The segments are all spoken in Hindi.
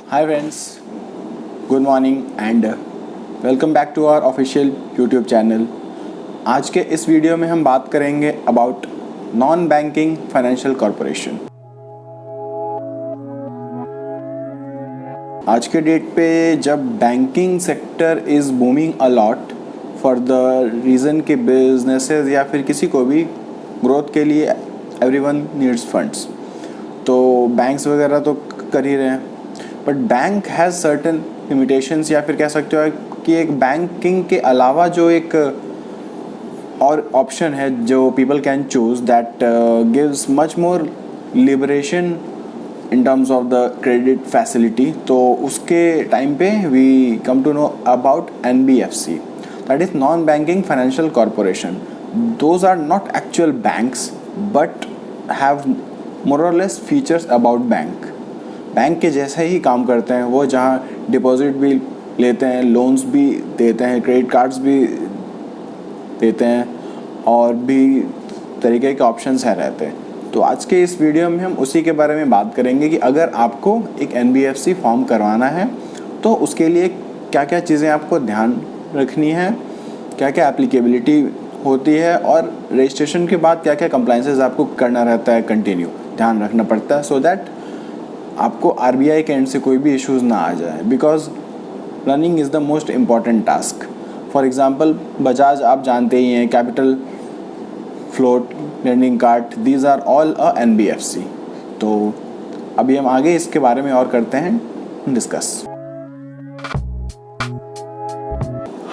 Hi friends, good morning and welcome back to our official YouTube channel. आज के इस वीडियो में हम बात करेंगे about non banking financial corporation. आज के डेट पे जब banking sector is booming a lot for the reason कि बिजनेसेस या फिर किसी को भी ग्रोथ के लिए एवरीवन नीड्स फंड्स, तो बैंक्स वगैरह तो कर ही रहे हैं, but bank has certain limitations या फिर कह सकते हो कि एक बैंकिंग के अलावा जो एक और ऑप्शन है जो people can choose that gives much more liberation in terms of the credit facility. तो उसके टाइम पे we come to know about NBFC, that is non banking financial corporation. Those are not actual banks but have more और लेस फीचर्स अबाउट बैंक के जैसे ही काम करते हैं वो, जहाँ डिपॉजिट भी लेते हैं, लोन्स भी देते हैं, क्रेडिट कार्ड्स भी देते हैं और भी तरीके के ऑप्शंस हैं रहते हैं। तो आज के इस वीडियो में हम उसी के बारे में बात करेंगे कि अगर आपको एक NBFC फॉर्म करवाना है तो उसके लिए क्या क्या चीज़ें आपको ध्यान रखनी है, क्या क्या एप्लीकेबिलिटी होती है और रजिस्ट्रेशन के बाद क्या क्या कंप्लाइंसेस आपको करना रहता है, कंटिन्यू ध्यान रखना पड़ता है सो दैट आपको RBI के एंड से कोई भी इश्यूज़ ना आ जाए, because running is the most important task. For example Bajaj आप जानते ही हैं, capital, float, lending card, these are all a NBFC। तो अभी हम आगे इसके बारे में और करते हैं discuss.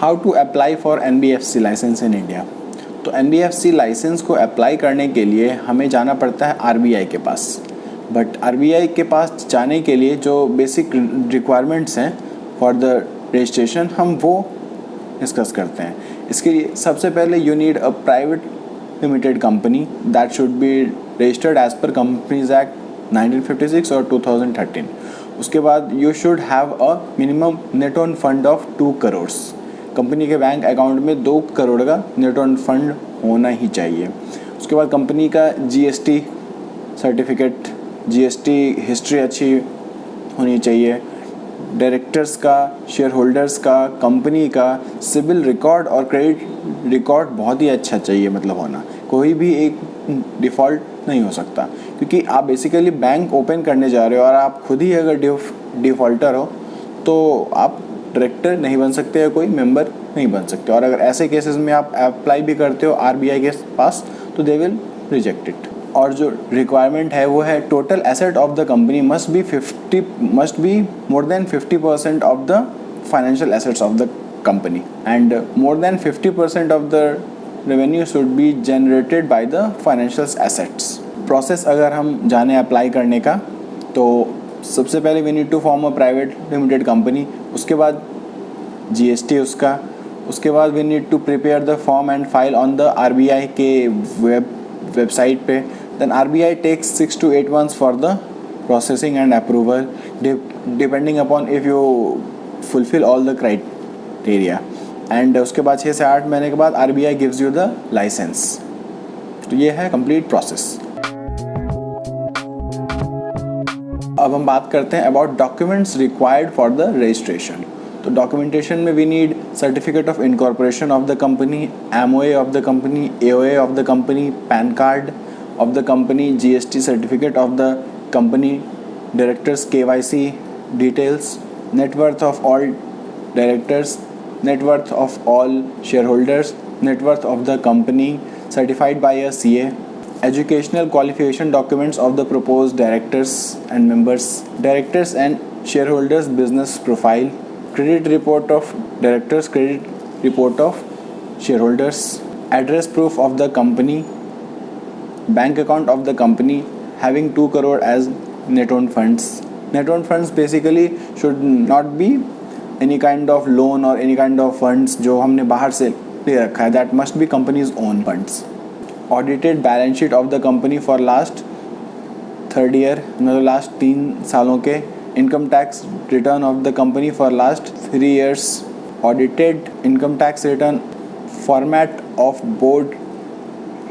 How to apply for NBFC licence in India. तो NBFC लाइसेंस को अप्लाई करने के लिए हमें जाना पड़ता है RBI के पास, बट RBI के पास जाने के लिए जो बेसिक रिक्वायरमेंट्स हैं फॉर द रजिस्ट्रेशन हम वो डिस्कस करते हैं। इसके लिए सबसे पहले you need a private limited company that should be registered as per companies act 1956 और 2013। उसके बाद you should have a minimum net on fund of 2 crore. Company के बैंक अकाउंट में 2 करोड़ का नेट ऑन फंड होना ही चाहिए। उसके बाद कंपनी का GST सर्टिफिकेट, GST हिस्ट्री अच्छी होनी चाहिए, डायरेक्टर्स का, शेयर होल्डर्स का, कंपनी का सिविल रिकॉर्ड और क्रेडिट रिकॉर्ड बहुत ही अच्छा चाहिए, मतलब होना, कोई भी एक डिफ़ॉल्ट नहीं हो सकता, क्योंकि आप बेसिकली बैंक ओपन करने जा रहे हो और आप खुद ही अगर डिफ़ॉल्टर हो तो आप डायरेक्टर नहीं बन सकते या कोई मेंबर नहीं बन सकते। और अगर ऐसे केसेस में आप अप्लाई भी करते हो RBI के पास तो दे विल रिजेक्ट इट। और जो रिक्वायरमेंट है वो है total asset of the company must be more than 50% of the financial assets of the company and more than 50% of the revenue should be generated by the financial assets. Process अगर हम जाने अप्लाई करने का, तो सबसे पहले we need to form a private limited company, उसके बाद GST उसका, उसके बाद we need to prepare the form and file on the RBI के वेबसाइट पे। Then RBI takes 6 to 8 months for the processing and approval depending upon if you fulfill all the criteria, and उसके बाद 6 से 8 महीने के बाद RBI gives you the license। तो ये है complete process। अब हम बात करते हैं about documents required for the registration। तो डॉक्यूमेंटेशन में we need certificate of incorporation of the company, MOA of the company, AOA of the company, PAN card of the company, GST certificate of the company, directors KYC details, net worth of all directors, net worth of all share holders, net worth of the company certified by a CA, educational qualification documents of the proposed directors and members, directors and shareholders business profile, credit report of directors, credit report of shareholders, address proof of the company, bank account of the company having 2 crore as net owned funds. Net owned funds basically should not be any kind of loan or any kind of funds जो हमने बाहर से ले रखा है, that must be company's own funds. Audited balance sheet of the company for last 3rd year, मतलब लास्ट 3 सालों के income tax return of the company for last 3 years, audited income tax return, format of board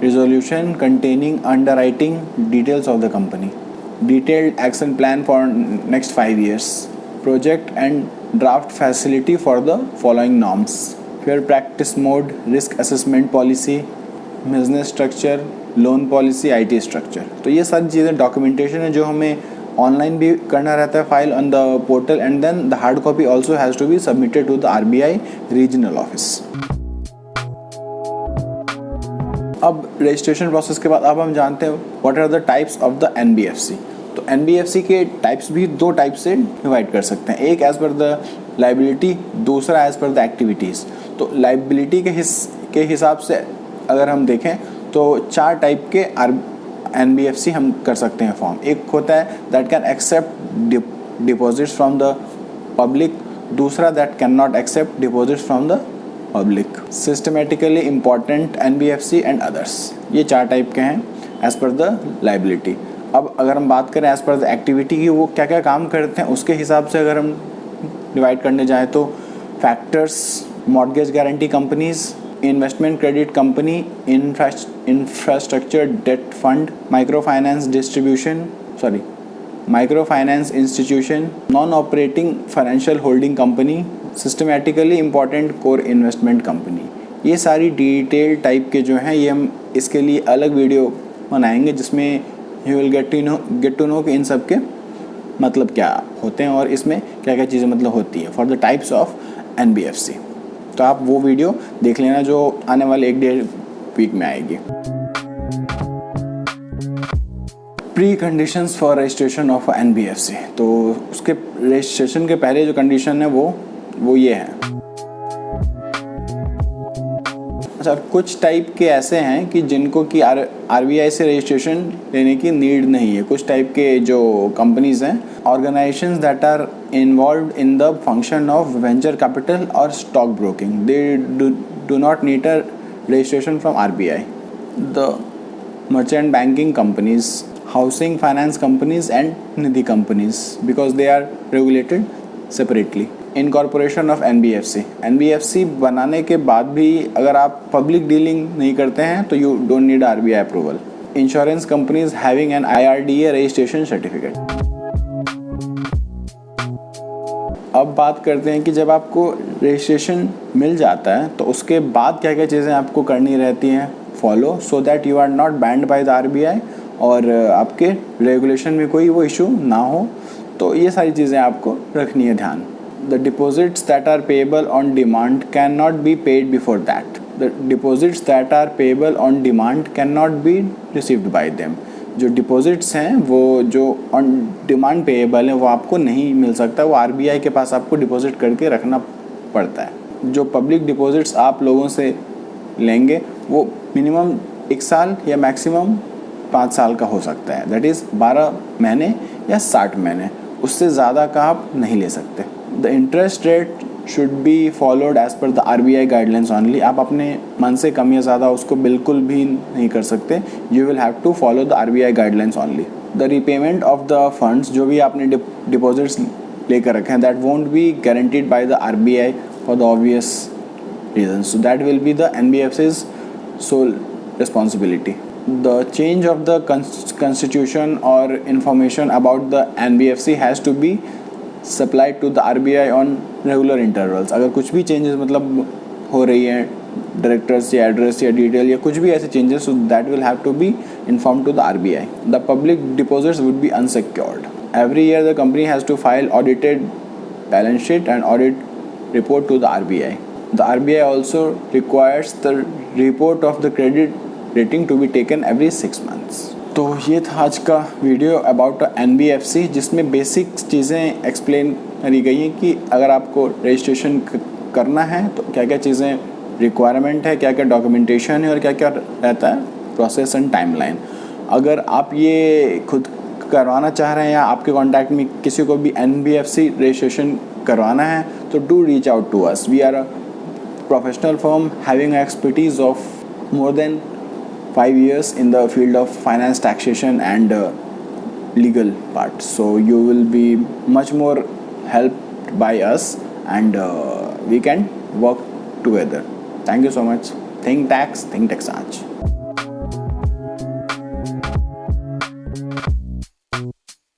resolution containing underwriting details of the company, detailed action plan for next 5 years, project and draft facility for the following norms: fair practice mode, risk assessment policy, business structure, loan policy, IT structure. तो ये सारी चीज़ें डॉक्यूमेंटेशन है जो हमें ऑनलाइन भी करना रहता है file on the portal, and then the hard copy also has to be submitted to the RBI regional office. अब रजिस्ट्रेशन प्रोसेस के बाद अब हम जानते हैं what are the types of the NBFC। तो NBFC के टाइप्स भी दो टाइप से डिवाइड कर सकते हैं, एक एज पर द लाइबिलिटी, दूसरा एज पर द एक्टिविटीज़। तो लाइबिलिटी के हिसाब से अगर हम देखें तो 4 टाइप के NBFC हम कर सकते हैं फॉर्म। एक होता है that can accept deposits from the public, दूसरा that can not accept deposits from the public, systematically important NBFC and others. ये 4 टाइप के हैं एज पर द लाइबिलिटी। अब अगर हम बात करें एज पर द एक्टिविटी की, वो क्या क्या काम करते हैं उसके हिसाब से अगर हम डिवाइड करने जाएँ तो factors, mortgage guarantee companies, investment credit company, infrastructure debt fund, micro finance institution, non operating financial holding company, systematically important core investment company. ये सारी डिटेल टाइप के जो हैं, ये हम इसके लिए अलग वीडियो बनाएंगे जिसमें you will get to know कि इन सब के मतलब क्या होते हैं और इसमें क्या क्या चीज़ें मतलब होती है for the types of NBFC। तो आप वो वीडियो देख लेना जो आने वाले 1-1.5 वीक में आएगी। Pre conditions for registration of NBFC। तो उसके रजिस्ट्रेशन के पहले जो कंडीशन है वो ये है। अच्छा, कुछ टाइप के ऐसे हैं कि जिनको कि RBI से रजिस्ट्रेशन लेने की नीड नहीं है। कुछ टाइप के जो कंपनीज हैं, organisations that are involved in the function of venture capital or stock broking, they do not need a registration from RBI. The merchant banking companies, housing finance companies and nidhi companies, because they are regulated separately. Incorporation of NBFC बनाने के बाद भी अगर आप पब्लिक डीलिंग नहीं करते हैं तो you don't need RBI approval. Insurance companies having an IRDA registration certificate. अब बात करते हैं कि जब आपको रजिस्ट्रेशन मिल जाता है तो उसके बाद क्या क्या चीज़ें आपको करनी रहती हैं follow, so that you are not banned by the RBI और आपके रेगुलेशन में कोई वो इशू ना हो। तो ये सारी चीज़ें आपको रखनी है ध्यान। The deposits that are payable on demand can not be paid before that. The deposits that are payable on demand can not be received by them. जो डिपॉजिट्स हैं वो जो ऑन डिमांड पेएबल है वो आपको नहीं मिल सकता, वो RBI के पास आपको डिपॉजिट करके रखना पड़ता है। जो पब्लिक डिपॉजिट्स आप लोगों से लेंगे वो मिनिमम 1 साल या मैक्सिमम 5 साल का हो सकता है, दैट इज़ 12 महीने या 60 महीने, उससे ज़्यादा का आप नहीं ले सकते। The interest rate should be followed as per the RBI guidelines only. आप अपने मन से कम या ज़्यादा उसको बिल्कुल भी नहीं कर सकते। You will have to follow the RBI guidelines only. The repayment of the funds, जो भी आपने डिपॉजिट्स लेकर रखे हैं, that won't be guaranteed by the RBI for the obvious reason, so that will be the NBFC's sole responsibility. The change of the constitution or information about the NBFC has to be supplied to the RBI on regular intervals. अगर कुछ भी चेंजेस मतलब हो रही है डायरेक्टर्स या एड्रेस या डिटेल या कुछ भी ऐसे changes, so that will have to be informed to the RBI. The public deposits would be unsecured. Every year the company has to file audited balance sheet and audit report to the RBI. The RBI also requires the report of the credit rating to be taken every 6 months. तो ये था आज का वीडियो अबाउट NBFC, जिसमें बेसिक चीज़ें एक्सप्लेन करी गई हैं कि अगर आपको रजिस्ट्रेशन करना है तो क्या क्या चीज़ें रिक्वायरमेंट है, क्या क्या डॉक्यूमेंटेशन है और क्या क्या रहता है प्रोसेस एंड टाइमलाइन। अगर आप ये खुद करवाना चाह रहे हैं या आपके कॉन्टैक्ट में किसी को भी NBFC रजिस्ट्रेशन करवाना है तो do reach out to us. We are a professional firm having expertise of more than 5 years in the field of finance, taxation and legal part, so you will be much more helped by us and we can work together. Thank you so much. Think Tax, Think Texage.